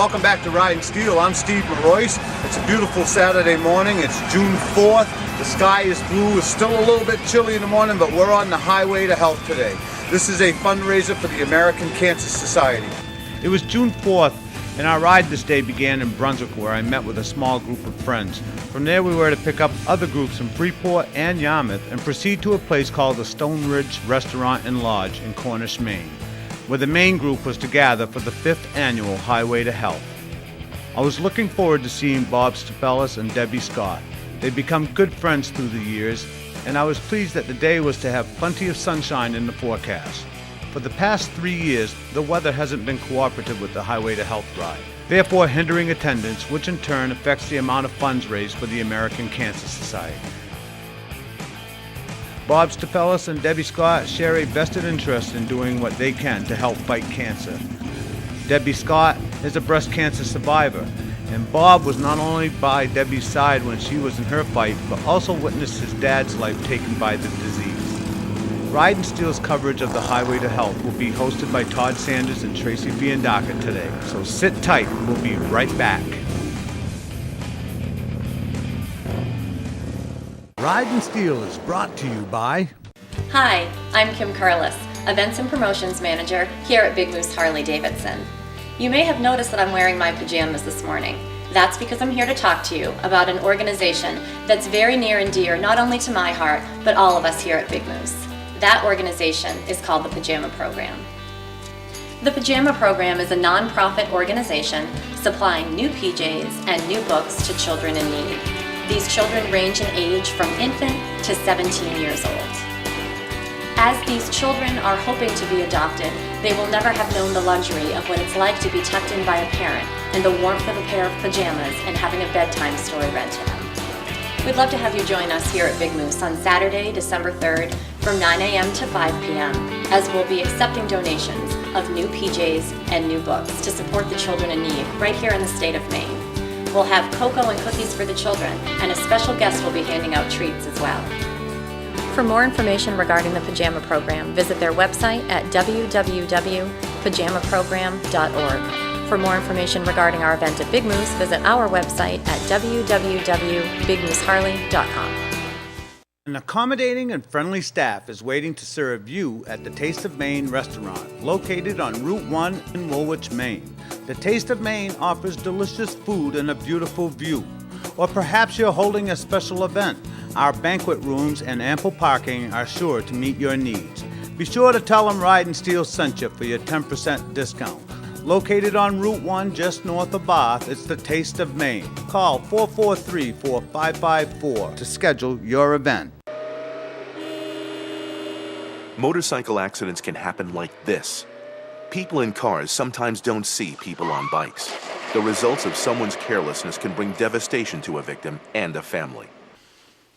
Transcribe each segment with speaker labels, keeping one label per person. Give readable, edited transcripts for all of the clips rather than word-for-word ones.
Speaker 1: welcome back to Ridin Steel. I'm Steve Marois. It's a beautiful Saturday morning. It's June 4th. The sky is blue. It's still a little bit chilly in the morning, but we're on the highway to health today. This is a fundraiser for the American Cancer Society.
Speaker 2: It was June 4th, and our ride this day began in Brunswick, where I met with a small group of friends. From there, we were to pick up other groups in Freeport and Yarmouth and proceed to a place called the Stone Ridge Restaurant and Lodge in Cornish, Maine, where the main group was to gather for the 5th annual Highway to Health. I was looking forward to seeing Bob Stafellis and Debbie Scott. They'd become good friends through the years, and I was pleased that the day was to have plenty of sunshine in the forecast. For the past 3 years, the weather hasn't been cooperative with the Highway to Health ride, therefore hindering attendance, which in turn affects the amount of funds raised for the American Cancer Society. Bob Stafellis and Debbie Scott share a vested interest in doing what they can to help fight cancer. Debbie Scott is a breast cancer survivor, and Bob was not only by Debbie's side when she was in her fight, but also witnessed his dad's life taken by the disease. Ridin Steel's coverage of the Highway to Health will be hosted by Todd Sanders and Tracy Fiandaca today, so sit tight, we'll be right back. Ridin Steel is brought to you by...
Speaker 3: Hi, I'm Kim Carlis, Events and Promotions Manager here at Big Moose Harley-Davidson. You may have noticed that I'm wearing my pajamas this morning. That's because I'm here to talk to you about an organization that's very near and dear not only to my heart, but all of us here at Big Moose. That organization is called the Pajama Program. The Pajama Program is a non-profit organization supplying new PJs and new books to children in need. These children range in age from infant to 17 years old. As these children are hoping to be adopted, they will never have known the luxury of what it's like to be tucked in by a parent in the warmth of a pair of pajamas and having a bedtime story read to them. We'd love to have you join us here at Big Moose on Saturday, December 3rd from 9 a.m. to 5 p.m. as we'll be accepting donations of new PJs and new books to support the children in need right here in the state of Maine. We'll have cocoa and cookies for the children, and a special guest will be handing out treats as well. For more information regarding the Pajama Program, visit their website at www.pajamaprogram.org. For more information regarding our event at Big Moose, visit our website at www.bigmooseharley.com.
Speaker 2: An accommodating and friendly staff is waiting to serve you at the Taste of Maine restaurant, located on Route 1 in Woolwich, Maine. The Taste of Maine offers delicious food and a beautiful view. Or perhaps you're holding a special event. Our banquet rooms and ample parking are sure to meet your needs. Be sure to tell them Ridin Steel sent you for your 10% discount. Located on Route 1 just north of Bath, it's the Taste of Maine. Call 443-4554 to schedule your event.
Speaker 4: Motorcycle accidents can happen like this. People in cars sometimes don't see people on bikes. The results of someone's carelessness can bring devastation to a victim and a family.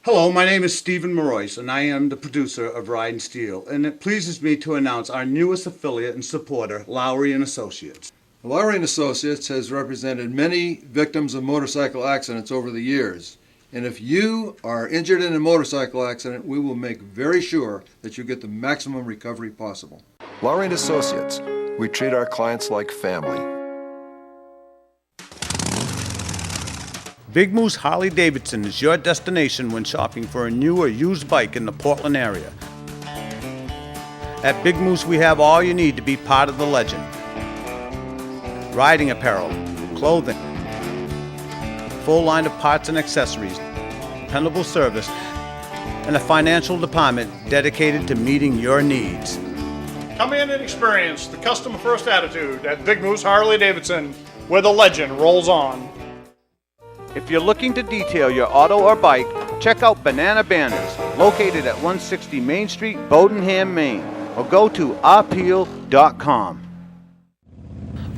Speaker 1: Hello, my name is Stephen Marois, and I am the producer of Ridin Steel, and it pleases me to announce our newest affiliate and supporter, Lowry & Associates.
Speaker 5: Lowry & Associates has represented many victims of motorcycle accidents over the years, and if you are injured in a motorcycle accident, we will make very sure that you get the maximum recovery possible.
Speaker 6: Lowry & Associates, we treat our clients like family.
Speaker 2: Big Moose Harley-Davidson is your destination when shopping for a new or used bike in the Portland area. At Big Moose, we have all you need to be part of the legend. Riding apparel, clothing, full line of parts and accessories, dependable service, and a financial department dedicated to meeting your needs.
Speaker 7: Come in and experience the customer-first attitude at Big Moose Harley-Davidson, where the legend rolls on.
Speaker 2: If you're looking to detail your auto or bike, check out Banana Banners, located at 160 Main Street, Bodenham, Maine, or go to ourpeel.com.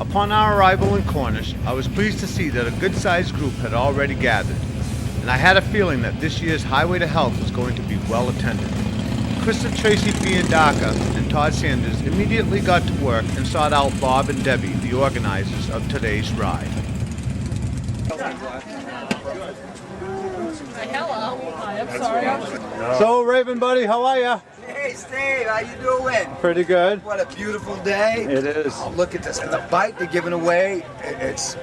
Speaker 2: Upon our arrival in Cornish, I was pleased to see that a good-sized group had already gathered, and I had a feeling that this year's Highway to Health was going to be well attended. Chris and Tracy Fiandaca and Todd Sanders immediately got to work and sought out Bob and Debbie, the organizers of today's ride.
Speaker 8: Hello. Hi, I'm sorry.
Speaker 2: So, Raven buddy, how are ya?
Speaker 8: Hey Steve, how you doing?
Speaker 2: Pretty good.
Speaker 8: What a beautiful day.
Speaker 2: It is.
Speaker 8: Oh, look at this. And the bike they're giving away, this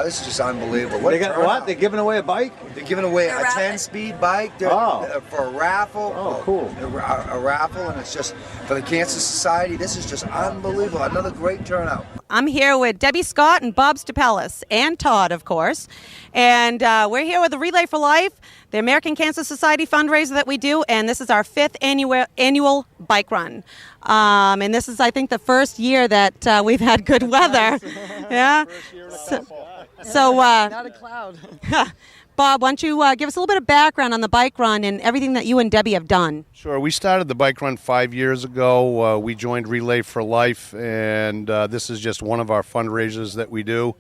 Speaker 8: is just unbelievable. What?
Speaker 2: They're giving away a bike?
Speaker 8: They're giving away a 10-speed bike for a raffle.
Speaker 2: Oh, cool.
Speaker 8: A raffle, and it's just for the Cancer Society. This is just unbelievable. Another great turnout.
Speaker 9: I'm here with Debbie Scott and Bob Stapellis, and Todd, of course. And we're here with the Relay for Life, the American Cancer Society fundraiser that we do, and this is our 5th annual bike run. And this is, I think, the first year that we've had good weather. Yeah. So,
Speaker 10: not a cloud.
Speaker 9: Bob, why don't you give us a little bit of background on the bike run and everything that you and Debbie have done?
Speaker 11: Sure. We started the bike run 5 years ago. We joined Relay for Life, and this is just one of our fundraisers that we do.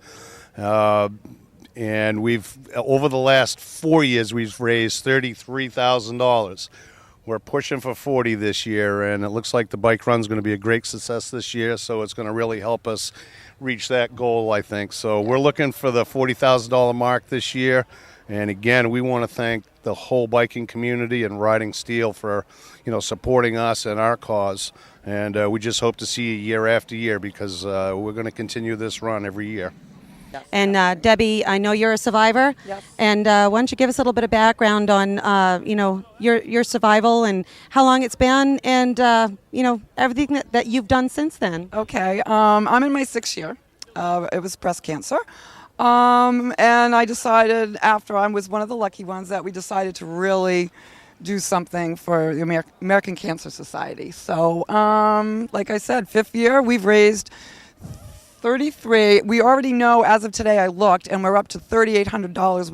Speaker 11: And we've, over the last 4 years, we've raised $33,000. We're pushing for 40 this year, and it looks like the bike run's going to be a great success this year, so it's going to really help us reach that goal, I think. So we're looking for the $40,000 mark this year. And again, we want to thank the whole biking community and Riding Steel for, supporting us and our cause. And we just hope to see you year after year because we're going to continue this run every year.
Speaker 9: Yes. And Debbie, I know you're a survivor.
Speaker 10: Yes.
Speaker 9: And why don't you give us a little bit of background on, your survival and how long it's been and, everything that you've done since then.
Speaker 10: Okay. I'm in my 6th year. It was breast cancer. And I decided after I was one of the lucky ones that we decided to really do something for the American Cancer Society. So, like I said, 5th year, we've raised 33. We already know as of today, I looked, and we're up to $3,800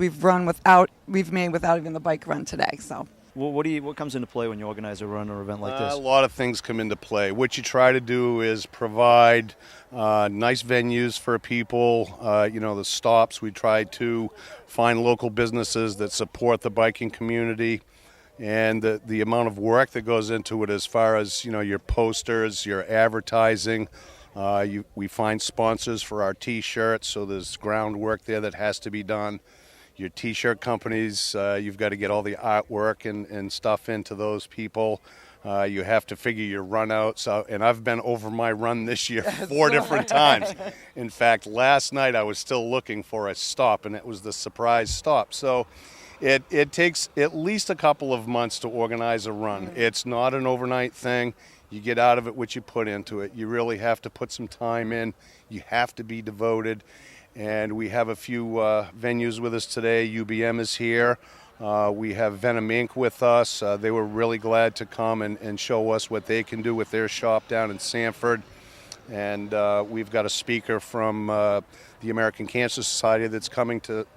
Speaker 10: we've made without even the bike run today. So.
Speaker 12: Well, what comes into play when you organize a run or event like this?
Speaker 11: A lot of things come into play. What you try to do is provide nice venues for people, the stops. We try to find local businesses that support the biking community and the amount of work that goes into it as far as, your posters, your advertising. We find sponsors for our T-shirts, so there's groundwork there that has to be done. Your T-shirt companies, you've got to get all the artwork and stuff into those people. You have to figure your run out. And I've been over my run this year 4 different times. In fact, last night I was still looking for a stop, and it was the surprise stop. So it takes at least a couple of months to organize a run. It's not an overnight thing. You get out of it what you put into it. You really have to put some time in. You have to be devoted. And we have a few venues with us today. UBM is here. We have Venom Inc. with us. They were really glad to come and show us what they can do with their shop down in Sanford. And we've got a speaker from the American Cancer Society that's coming to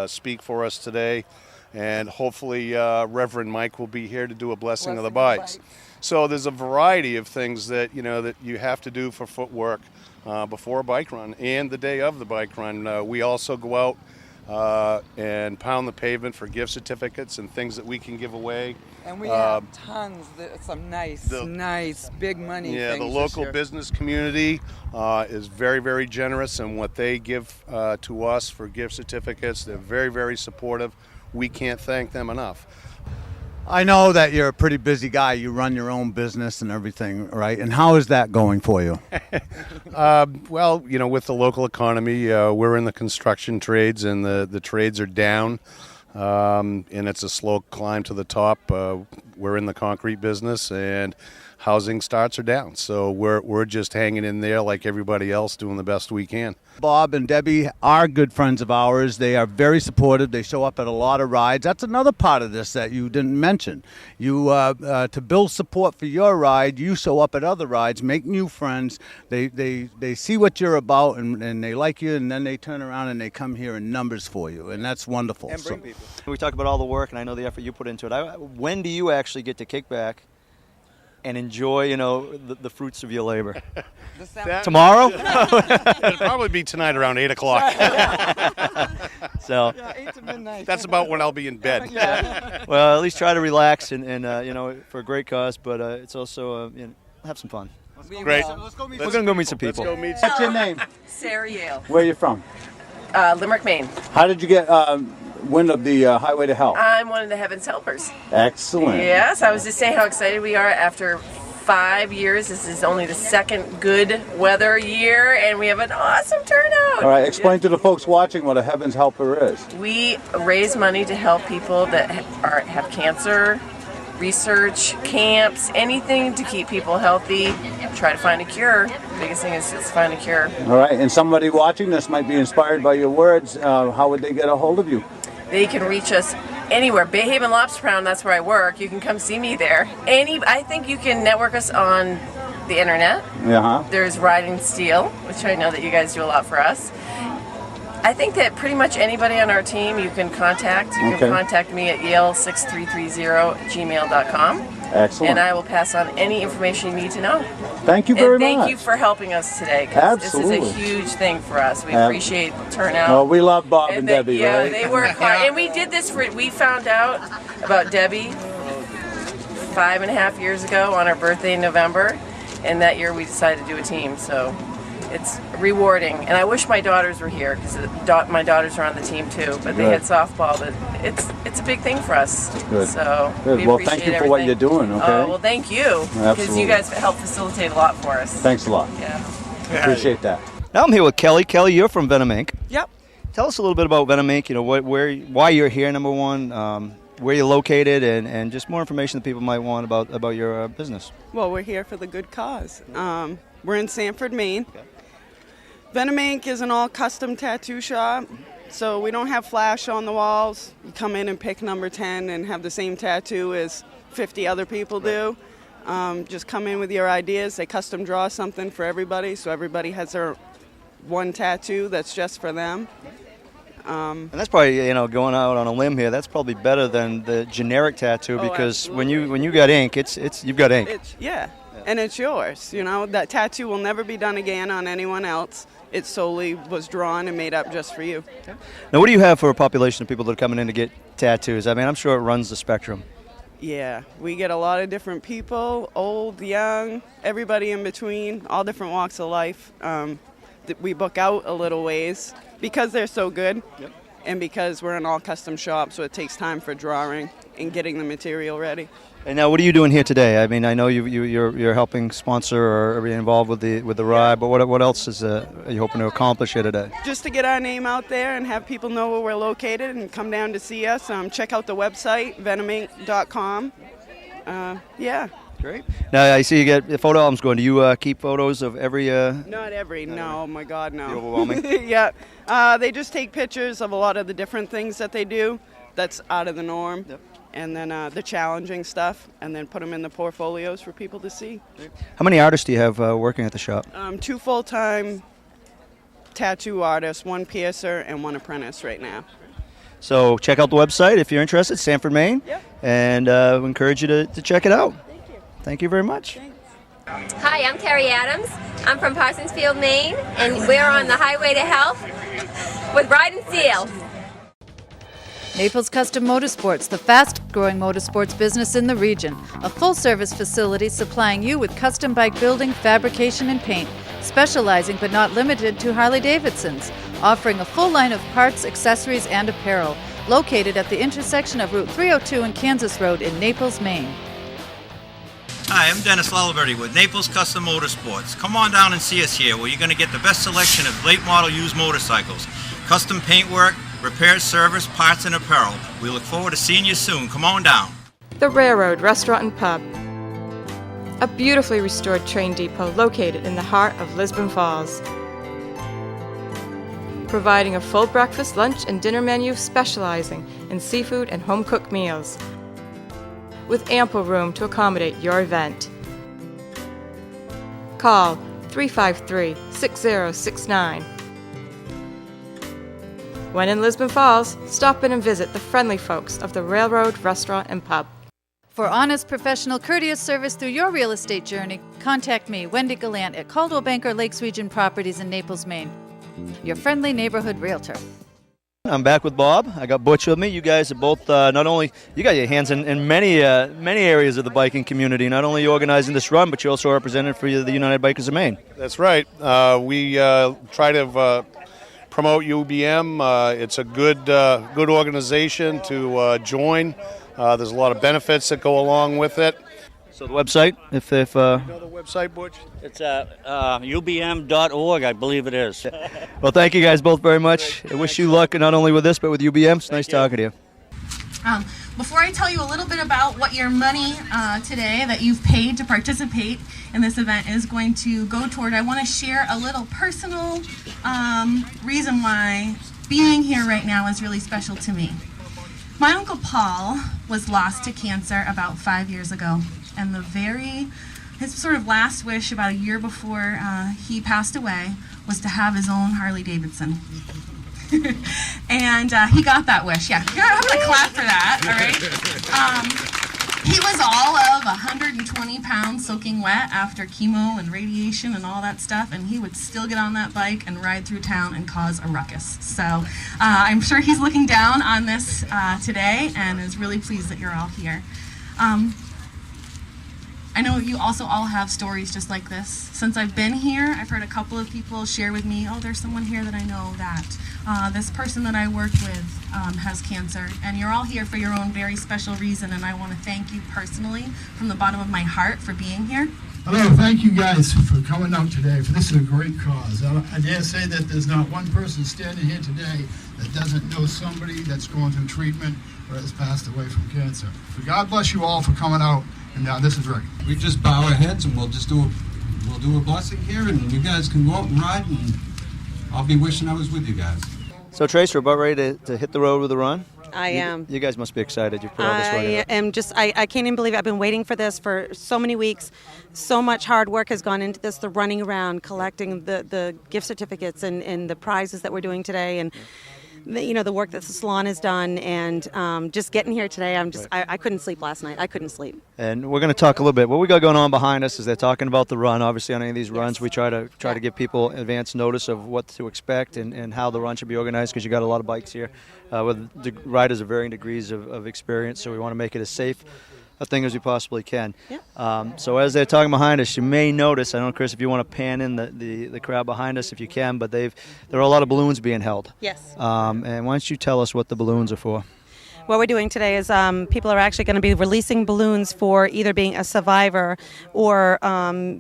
Speaker 11: speak for us today. And hopefully Reverend Mike will be here to do a blessing of the bikes. So there's a variety of things that you have to do for footwork before a bike run and the day of the bike run. We also go out and pound the pavement for gift certificates and things that we can give away.
Speaker 10: And we have tons, some nice big money things.
Speaker 11: Yeah, the local business community is very, very generous in what they give to us for gift certificates. They're very, very supportive. We can't thank them enough.
Speaker 2: I know that you're a pretty busy guy. You run your own business and everything, right? And how is that going for you?
Speaker 11: Well, with the local economy, we're in the construction trades, and the trades are down, and it's a slow climb to the top. We're in the concrete business, and housing starts are down. So we're just hanging in there like everybody else, doing the best we can.
Speaker 2: Bob and Debbie are good friends of ours. They are very supportive. They show up at a lot of rides. That's another part of this that you didn't mention. You to build support for your ride, you show up at other rides, make new friends. They see what you're about, and they like you, and then they turn around and they come here in numbers for you, and that's wonderful.
Speaker 12: And bring people. We talk about all the work, and I know the effort you put into it. When do you actually get to kick back and enjoy, the fruits of your labor? Tomorrow?
Speaker 11: It'll probably be tonight around 8 o'clock.
Speaker 12: So
Speaker 10: 8 to midnight.
Speaker 11: That's about when I'll be in bed.
Speaker 12: Well, at least try to relax and for a great cause, but it's also have some fun.
Speaker 11: Great.
Speaker 12: We're going to go meet some people.
Speaker 2: What's your name?
Speaker 13: Sarah Yale.
Speaker 2: Where are you from?
Speaker 13: Limerick, Maine.
Speaker 2: How did you get Wynn of the Highway to Health.
Speaker 13: I'm one of the Heavens helpers.
Speaker 2: Excellent.
Speaker 13: Yes, I was just saying how excited we are after 5 years. This is only the second good weather year, and we have an awesome turnout.
Speaker 2: All right, explain to the folks watching what a Heavens Helper is.
Speaker 13: We raise money to help people that have cancer, research, camps, anything to keep people healthy, try to find a cure. The biggest thing is just find a cure.
Speaker 2: All right, and somebody watching this might be inspired by your words. How would they get a hold of you?
Speaker 13: They can reach us anywhere. Bay Haven Lobster Pound, that's where I work. You can come see me there. I think you can network us on the internet. There's Ridin Steel, which I know that you guys do a lot for us. I think that pretty much anybody on our team you can contact. You can contact me at yale6330@gmail.com.
Speaker 2: Excellent.
Speaker 13: And I will pass on any information you need to know.
Speaker 2: Thank you very much.
Speaker 13: And thank you for helping us today.
Speaker 2: Absolutely.
Speaker 13: This is a huge thing for us. We appreciate the turnout.
Speaker 2: Oh, we love Bob and Debbie,
Speaker 13: yeah,
Speaker 2: right?
Speaker 13: they work hard. And we did this we found out about Debbie 5.5 years ago on her birthday in November. And that year we decided to do a team. So it's rewarding. And I wish my daughters were here because my daughters are on the team too. But they had softball. But it's a big thing for us.
Speaker 2: Good.
Speaker 13: So
Speaker 2: Good.
Speaker 13: we
Speaker 2: Well,
Speaker 13: appreciate
Speaker 2: thank you for what
Speaker 13: everything.
Speaker 2: you're doing, okay?
Speaker 13: Oh, well, thank you. Because you guys help facilitate a lot for us.
Speaker 2: Thanks a lot.
Speaker 13: Yeah.
Speaker 2: Appreciate that.
Speaker 12: Now I'm here with Kelly. Kelly, you're from Venom Inc.
Speaker 10: Yep.
Speaker 12: Tell us a little bit about Venom Inc. You know, why you're here, number one, where you're located, and just more information that people might want about your business.
Speaker 10: Well, we're here for the good cause. We're in Sanford, Maine. Okay. Venom Inc. is an all-custom tattoo shop, so we don't have flash on the walls. You come in and pick number 10 and have the same tattoo as 50 other people do. Just come in with your ideas. They custom draw something for everybody, so everybody has their one tattoo that's just for them.
Speaker 12: And that's probably, going out on a limb here, that's probably better than the generic tattoo because when you got ink, you've got ink.
Speaker 10: And it's yours. That tattoo will never be done again on anyone else. It solely was drawn and made up just for you.
Speaker 12: Now, what do you have for a population of people that are coming in to get tattoos? I mean, I'm sure it runs the spectrum.
Speaker 10: Yeah, we get a lot of different people, old, young, everybody in between, all different walks of life. We book out a little ways because they're so good, and because we're an all-custom shop, so it takes time for drawing and getting the material ready.
Speaker 12: And now, what are you doing here today? I mean, I know you're helping sponsor or be involved with the ride, but what else are you hoping to accomplish here today?
Speaker 10: Just to get our name out there and have people know where we're located and come down to see us. Check out the website, venominc.com. Yeah.
Speaker 12: Great. Now, I see you get photo albums going. Do you keep photos of every...
Speaker 10: Not every, no. Oh, my God, no.
Speaker 12: The overwhelming?
Speaker 10: Yeah. They just take pictures of a lot of the different things that they do that's out of the norm. Yep. And then the challenging stuff, and then put them in the portfolios for people to see.
Speaker 12: How many artists do you have working at the shop?
Speaker 10: 2 full-time tattoo artists, 1 piercer, and 1 apprentice right now.
Speaker 12: So check out the website if you're interested, Sanford, Maine, and we encourage you to check it out.
Speaker 10: Thank you.
Speaker 12: Thank you very much.
Speaker 10: Thanks.
Speaker 14: Hi, I'm Terry Adams. I'm from Parsonsfield, Maine, and we're on the Highway to Health with Ridin Steel.
Speaker 15: Naples Custom Motorsports, the fast-growing motorsports business in the region. A full-service facility supplying you with custom bike building, fabrication, and paint, specializing but not limited to Harley-Davidsons, offering a full line of parts, accessories, and apparel. Located at the intersection of Route 302 and Kansas Road in Naples, Maine.
Speaker 16: Hi, I'm Dennis Laliberty with Naples Custom Motorsports. Come on down and see us here where you're going to get the best selection of late model used motorcycles, custom paintwork, repair, service, parts, and apparel. We look forward to seeing you soon. Come on down.
Speaker 17: The Railroad Restaurant and Pub. A beautifully restored train depot located in the heart of Lisbon Falls. Providing a full breakfast, lunch, and dinner menu specializing in seafood and home-cooked meals. With ample room to accommodate your event. Call 353-6069. When in Lisbon Falls, stop in and visit the friendly folks of the Railroad Restaurant and Pub.
Speaker 15: For honest, professional, courteous service through your real estate journey, contact me, Wendy Gallant, at Caldwell Banker Lakes Region Properties in Naples, Maine. Your friendly neighborhood realtor.
Speaker 12: I'm back with Bob. I got Butch with me. You guys are both not only you got your hands in many areas of the biking community. Not only you organizing this run, but you also represented for the United Bikers of Maine.
Speaker 11: That's right. We try to promote UBM. It's a good organization to join. There's a lot of benefits that go along with it.
Speaker 12: So the website, if
Speaker 11: You know the website, Butch?
Speaker 18: It's ubm.org, I believe it is.
Speaker 12: Well, thank you guys both very much. I wish you luck, not only with this, but with UBM. It's nice talking to you.
Speaker 19: Before I tell you a little bit about what your money today that you've paid to participate in this event is going to go toward, I want to share a little personal reason why being here right now is really special to me. My Uncle Paul was lost to cancer about 5 years ago, and his sort of last wish about a year before he passed away was to have his own Harley Davidson. And he got that wish. Yeah, I'm gonna clap for that. All right. He was all of 120 pounds soaking wet after chemo and radiation and all that stuff, and he would still get on that bike and ride through town and cause a ruckus. So I'm sure he's looking down on this today and is really pleased that you're all here. I know you also all have stories just like this. Since I've been here, I've heard a couple of people share with me, oh, there's someone here that I know that this person that I work with has cancer. And you're all here for your own very special reason, and I want to thank you personally from the bottom of my heart for being here.
Speaker 20: Hello, thank you guys for coming out today. This is a great cause. I dare say that there's not one person standing here today that doesn't know somebody that's going through treatment or has passed away from cancer. So God bless you all for coming out. And now this is Rick.
Speaker 21: We just bow our heads and we'll do a blessing here, and you guys can go out and ride, and I'll be wishing I was with you guys.
Speaker 12: So Trace, we're about ready to hit the road with a run.
Speaker 9: I am.
Speaker 12: You guys must be excited. You put all this right
Speaker 9: I am just, I can't even believe it. I've been waiting for this for so many weeks. So much hard work has gone into this, the running around, collecting the gift certificates and the prizes that we're doing today, and the work that the salon has done, and just getting here today, I couldn't sleep last night. I couldn't sleep.
Speaker 12: And we're going to talk a little bit. What we got going on behind us is they're talking about the run. Obviously, on any of these runs, we try to give people advance notice of what to expect and how the run should be organized, because you got a lot of bikes here with the riders of varying degrees of experience. So we want to make it as safe a thing as we possibly can. Yeah. So as they're talking behind us, you may notice, I don't know, Chris, if you want to pan in the crowd behind us if you can, but there are a lot of balloons being held.
Speaker 9: Yes.
Speaker 12: And why don't you tell us what the balloons are for?
Speaker 9: What we're doing today is people are actually going to be releasing balloons for either being a survivor or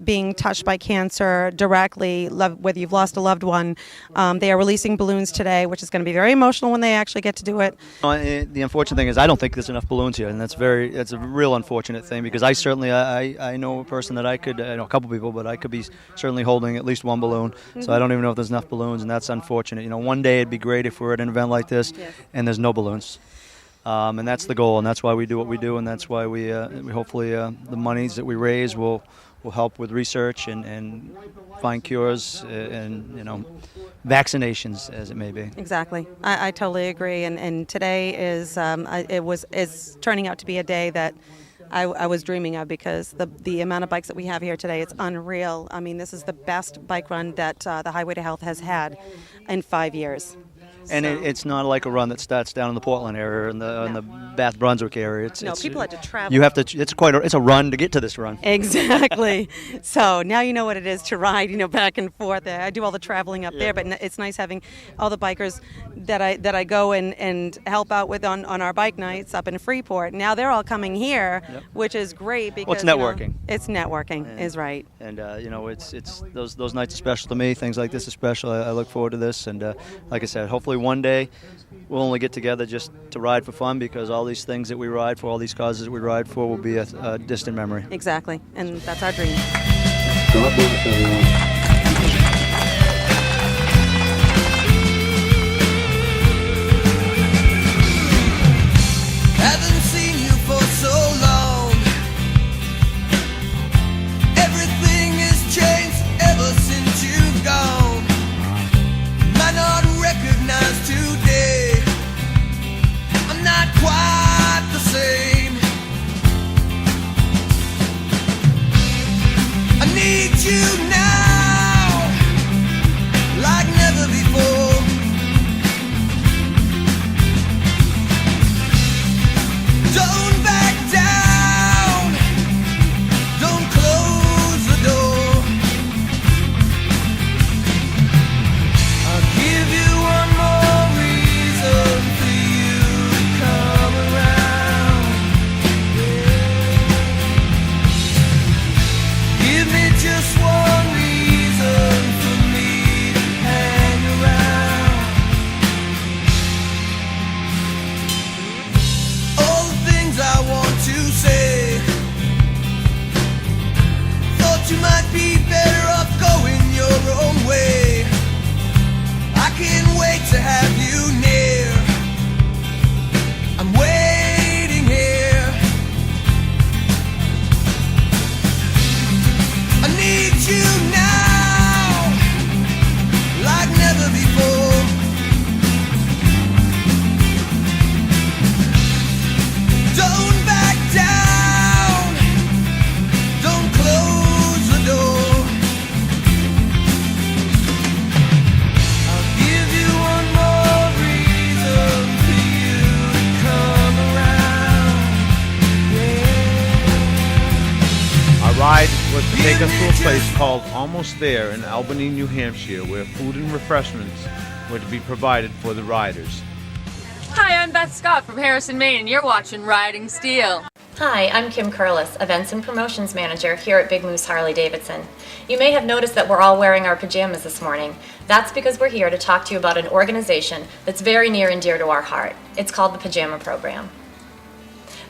Speaker 9: being touched by cancer directly, whether you've lost a loved one. They are releasing balloons today, which is going to be very emotional when they actually get to do it.
Speaker 12: The unfortunate thing is I don't think there's enough balloons here, and that's a real unfortunate thing, because I certainly I know a person that I know a couple people, but I could be certainly holding at least one balloon. Mm-hmm. So I don't even know if there's enough balloons, and that's unfortunate. One day it'd be great if we're at an event like this and there's no balloons. And that's the goal, and that's why we do what we do, and that's why we hopefully the monies that we raise will help with research and find cures and vaccinations, as it may be.
Speaker 9: Exactly, I totally agree. And today is turning out to be a day that I was dreaming of, because the amount of bikes that we have here today, it's unreal. I mean, this is the best bike run that the Highway to Health has had in 5 years.
Speaker 12: And it's not like a run that starts down in the Portland area or in the Bath Brunswick area.
Speaker 9: People had to travel.
Speaker 12: You have to. It's a run to get to this run.
Speaker 9: Exactly. So now you know what it is to ride, back and forth. I do all the traveling up there, but it's nice having all the bikers that I go and help out with on our bike nights up in Freeport. Now they're all coming here, which is great because
Speaker 12: it's networking.
Speaker 9: It's networking, is right.
Speaker 12: And it's those nights are special to me. Things like this are special. I look forward to this, and like I said, hopefully one day we'll only get together just to ride for fun, because all these things that we ride for, all these causes that we ride for, will be a distant memory.
Speaker 9: Exactly, and that's our dream.
Speaker 21: God bless everyone.
Speaker 22: Haven't seen you for so long. Everything has changed ever since you've gone. Might not recognize today, I'm not quite the same. I need you now, like never before. Don't back down, don't close the door. I'll give you you might be better off going your own way. I can't wait to have you near. I'm waiting here. I need you now, like never before. Don't back down, don't close the door. I'll give you one more reason for you to come around.
Speaker 2: Our ride was to take us to a place called Almost There in Albany, New Hampshire, where food and refreshments were to be provided for the riders.
Speaker 3: Hi, I'm Beth Scott from Harrison, Maine, and you're watching Riding Steel.
Speaker 4: Hi, I'm Kim Curlis, Events and Promotions Manager here at Big Moose Harley-Davidson. You may have noticed that we're all wearing our pajamas this morning. That's because we're here to talk to you about an organization that's very near and dear to our heart. It's called the Pajama Program.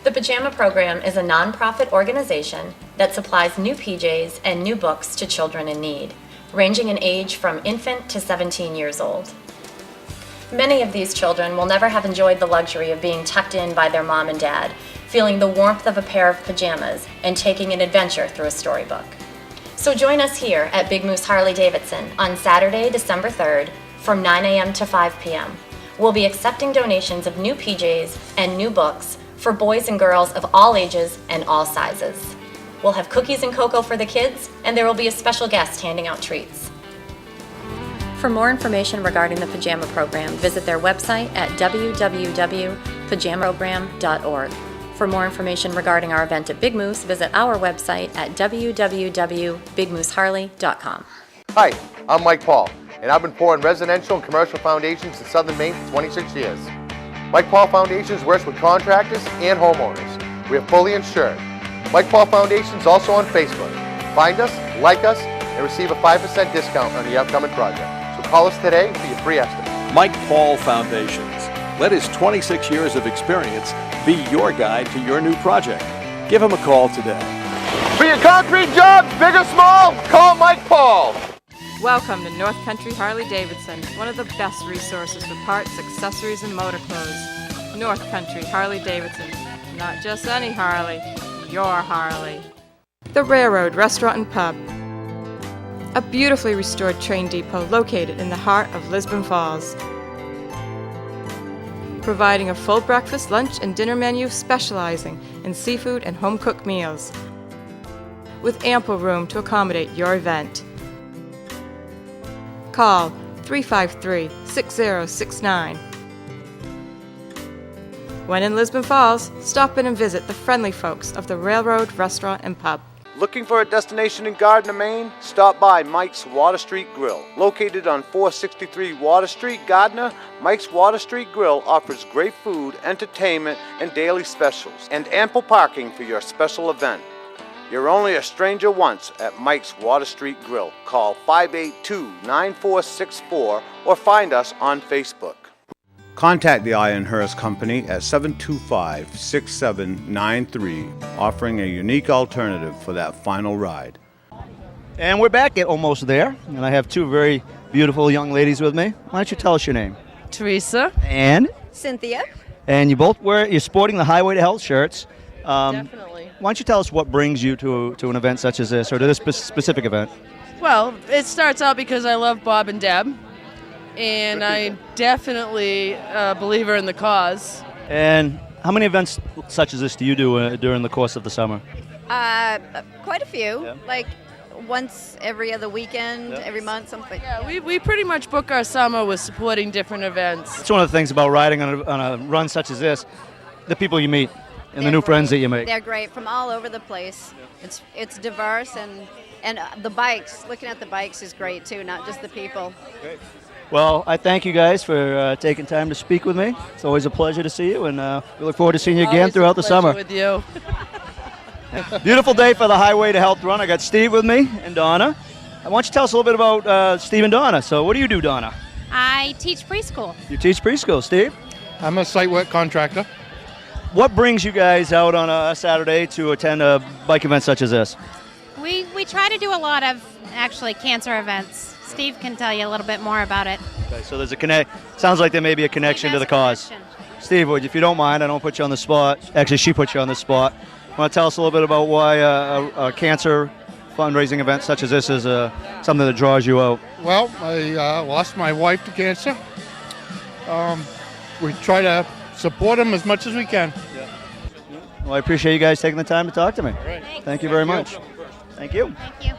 Speaker 4: The Pajama Program is a nonprofit organization that supplies new PJs and new books to children in need, ranging in age from infant to 17 years old. Many of these children will never have enjoyed the luxury of being tucked in by their mom and dad, feeling the warmth of a pair of pajamas, and taking an adventure through a storybook. So join us here at Big Moose Harley-Davidson on Saturday, December 3rd from 9 a.m. to 5 p.m. We'll be accepting donations of new PJs and new books for boys and girls of all ages and all sizes. We'll have cookies and cocoa for the kids, and there will be a special guest handing out treats. For more information regarding the Pajama Program, visit their website at www.pajamaprogram.org. For more information regarding our event at Big Moose, visit our website at www.bigmooseharley.com.
Speaker 23: Hi, I'm Mike Paul, and I've been pouring residential and commercial foundations in Southern Maine for 26 years. Mike Paul Foundations works with contractors and homeowners. We are fully insured. Mike Paul Foundations is also on Facebook. Find us, like us, and receive a 5% discount on the upcoming project. So call us today for your free estimate.
Speaker 24: Mike Paul Foundations. Let his 26 years of experience be your guide to your new project. Give him a call today.
Speaker 23: For your concrete jobs, big or small, call Mike Paul.
Speaker 17: Welcome to North Country Harley-Davidson, one of the best resources for parts, accessories, and motor clothes. North Country Harley-Davidson. Not just any Harley, your Harley. The Railroad Restaurant and Pub. A beautifully restored train depot located in the heart of Lisbon Falls. Providing a full breakfast, lunch, and dinner menu specializing in seafood and home-cooked meals. With ample room to accommodate your event. Call 353-6069. When in Lisbon Falls, stop in and visit the friendly folks of the Railroad Restaurant and Pub.
Speaker 2: Looking for a destination in Gardner, Maine? Stop by Mike's Water Street Grill. Located on 463 Water Street, Gardner, Mike's Water Street Grill offers great food, entertainment, and daily specials, and ample parking for your special event. You're only a stranger once at Mike's Water Street Grill. Call 582-9464 or find us on Facebook. Contact the Ironhurst Company at 725-6793, offering a unique alternative for that final ride.
Speaker 12: And we're back at Almost There, and I have two very beautiful young ladies with me. Why don't you tell us your name?
Speaker 25: Teresa.
Speaker 12: And?
Speaker 25: Cynthia.
Speaker 12: And you're sporting the Highway to Health shirts.
Speaker 25: Definitely.
Speaker 12: Why don't you tell us what brings you to an event such as this, or to this specific event?
Speaker 25: Well, it starts out because I love Bob and Deb, and I'm definitely a believer in the cause.
Speaker 12: And how many events such as this do you do during the course of the summer?
Speaker 26: Quite a few.
Speaker 12: Yeah.
Speaker 26: Like once every other weekend, every month, something.
Speaker 25: Yeah, we pretty much book our summer with supporting different events.
Speaker 12: It's one of the things about riding on a run such as this, the people you meet and the new friends that you make.
Speaker 26: They're great from all over the place. It's diverse, and the bikes, looking at the bikes is great too, not just the people.
Speaker 12: Great. Well, I thank you guys for taking time to speak with me. It's always a pleasure to see you, and we look forward to seeing you again
Speaker 25: Always
Speaker 12: throughout the summer.
Speaker 25: with you.
Speaker 12: Beautiful day for the Highway to Health run. I got Steve with me and Donna. Why don't you tell us a little bit about Steve and Donna? So what do you do, Donna?
Speaker 27: I teach preschool.
Speaker 12: You teach preschool, Steve?
Speaker 28: I'm a site work contractor.
Speaker 12: What brings you guys out on a Saturday to attend a bike event such as this?
Speaker 27: We try to do a lot of actually cancer events. Steve can tell you a little bit more about it.
Speaker 12: Okay, so there's a connect. Sounds like there may be a connection to the cause. Steve, if you don't mind, I don't put you on the spot. Actually, she put you on the spot. Want to tell us a little bit about why a cancer fundraising event such as this is something that draws you out?
Speaker 28: Well, I lost my wife to cancer. We try to support them as much as we can.
Speaker 12: Well, I appreciate you guys taking the time to talk to me.
Speaker 28: Right.
Speaker 12: Thank you very much. Thank you.
Speaker 27: Thank you.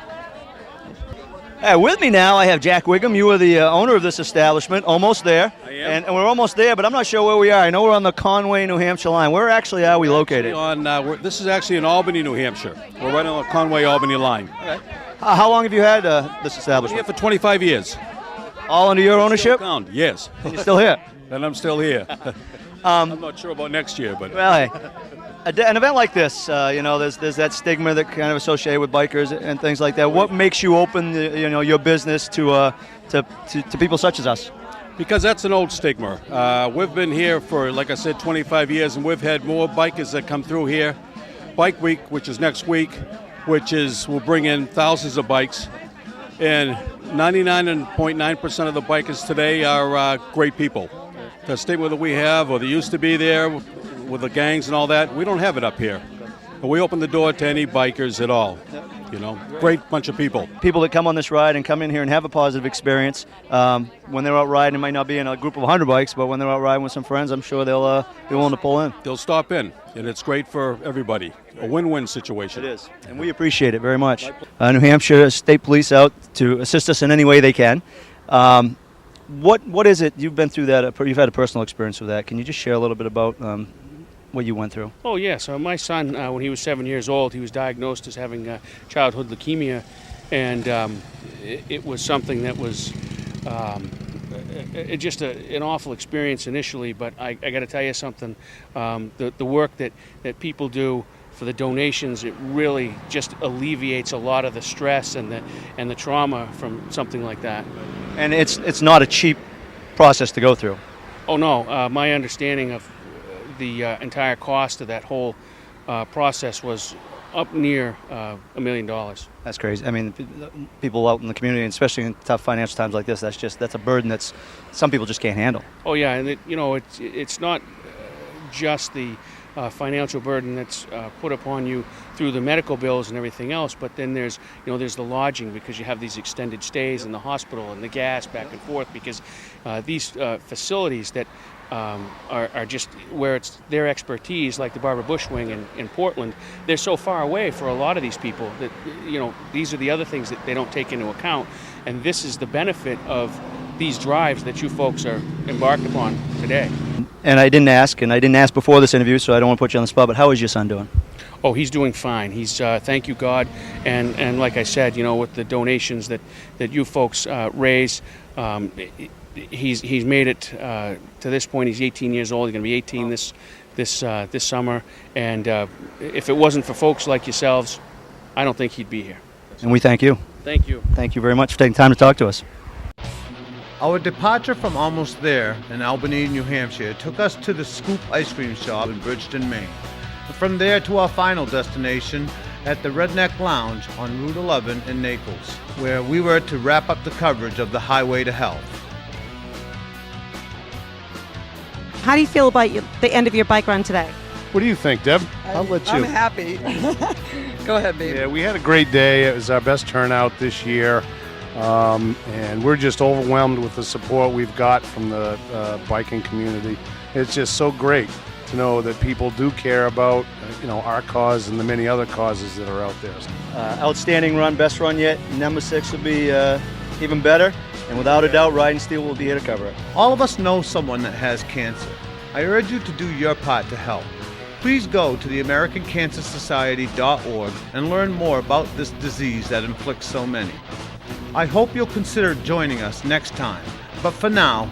Speaker 12: With me now, I have Jack Wiggum. You are the owner of this establishment. Almost there.
Speaker 1: I am.
Speaker 12: And we're almost there, but I'm not sure where we are. I know we're on the Conway, New Hampshire line. Where actually are we located?
Speaker 1: This is actually in Albany, New Hampshire. We're right on the Conway-Albany line.
Speaker 12: Okay. How long have you had this establishment?
Speaker 1: Here for 25 years.
Speaker 12: All under your ownership?
Speaker 1: Yes.
Speaker 12: And you're still here?
Speaker 1: And I'm still here. I'm not sure about next year, but...
Speaker 12: Well, hey. An event like this, there's that stigma that kind of associated with bikers and things like that. What makes you open, your business to people such as us?
Speaker 1: Because that's an old stigma. We've been here for, like I said, 25 years, and we've had more bikers that come through here. Bike Week, which is next week, will bring in thousands of bikes, and 99.9% of the bikers today are great people. The stigma that we have, or they used to be there, with the gangs and all that, we don't have it up here. But we open the door to any bikers at all. Great bunch of people.
Speaker 12: People that come on this ride and come in here and have a positive experience. When they're out riding, it might not be in a group of 100 bikes, but when they're out riding with some friends, I'm sure they'll be willing to pull in.
Speaker 1: They'll stop in, and it's great for everybody. A win-win situation.
Speaker 12: It is, and we appreciate it very much. New Hampshire State Police out to assist us in any way they can. What is it? You've been through that. You've had a personal experience with that. Can you just share a little bit about what you went through?
Speaker 5: Oh, yeah. So my son, when he was 7 years old, he was diagnosed as having childhood leukemia, and it was something that was just an awful experience initially, but I got to tell you something. The work that people do for the donations, it really just alleviates a lot of the stress and the trauma from something like that.
Speaker 12: And it's not a cheap process to go through.
Speaker 5: Oh, no. My understanding of the entire cost of that whole process was up near $1 million.
Speaker 12: That's crazy. I mean, people out in the community, especially in tough financial times like this, that's a burden that's some people just can't handle.
Speaker 5: Oh yeah, and it's not just the financial burden that's put upon you through the medical bills and everything else, but then there's the lodging, because you have these extended stays in the hospital, and the gas back and forth, because these facilities that are just where it's their expertise, like the Barbara Bush Wing in Portland, they're so far away for a lot of these people that these are the other things that they don't take into account, and this is the benefit of these drives that you folks are embarked upon today.
Speaker 12: And I didn't ask before this interview, so I don't want to put you on the spot, but how is your son doing?
Speaker 5: Oh, he's doing fine. He's thank you God, and like I said, with the donations that you folks raise, he's made it to this point. He's 18 years old. He's going to be 18 this summer, and if it wasn't for folks like yourselves, I don't think he'd be here.
Speaker 12: And we thank you.
Speaker 5: Thank you.
Speaker 12: Thank you very much for taking time to talk to us.
Speaker 2: Our departure from Almost There in Albany, New Hampshire took us to the Scoop Ice Cream Shop in Bridgeton, Maine. And from there to our final destination at the Redneck Lounge on Route 11 in Naples, where we were to wrap up the coverage of the Highway to Health.
Speaker 9: How do you feel about the end of your bike run today?
Speaker 11: What do you think, Deb? I'll let you.
Speaker 6: I'm happy. Go ahead, baby.
Speaker 11: Yeah, we had a great day. It was our best turnout this year. And we're just overwhelmed with the support we've got from the biking community. It's just so great to know that people do care about our cause and the many other causes that are out there.
Speaker 12: Outstanding run, best run yet. Number 6 will be even better, and without a doubt, Ridin Steel will be here to cover it.
Speaker 2: All of us know someone that has cancer. I urge you to do your part to help. Please go to the AmericanCancerSociety.org and learn more about this disease that inflicts so many. I hope you'll consider joining us next time. But for now...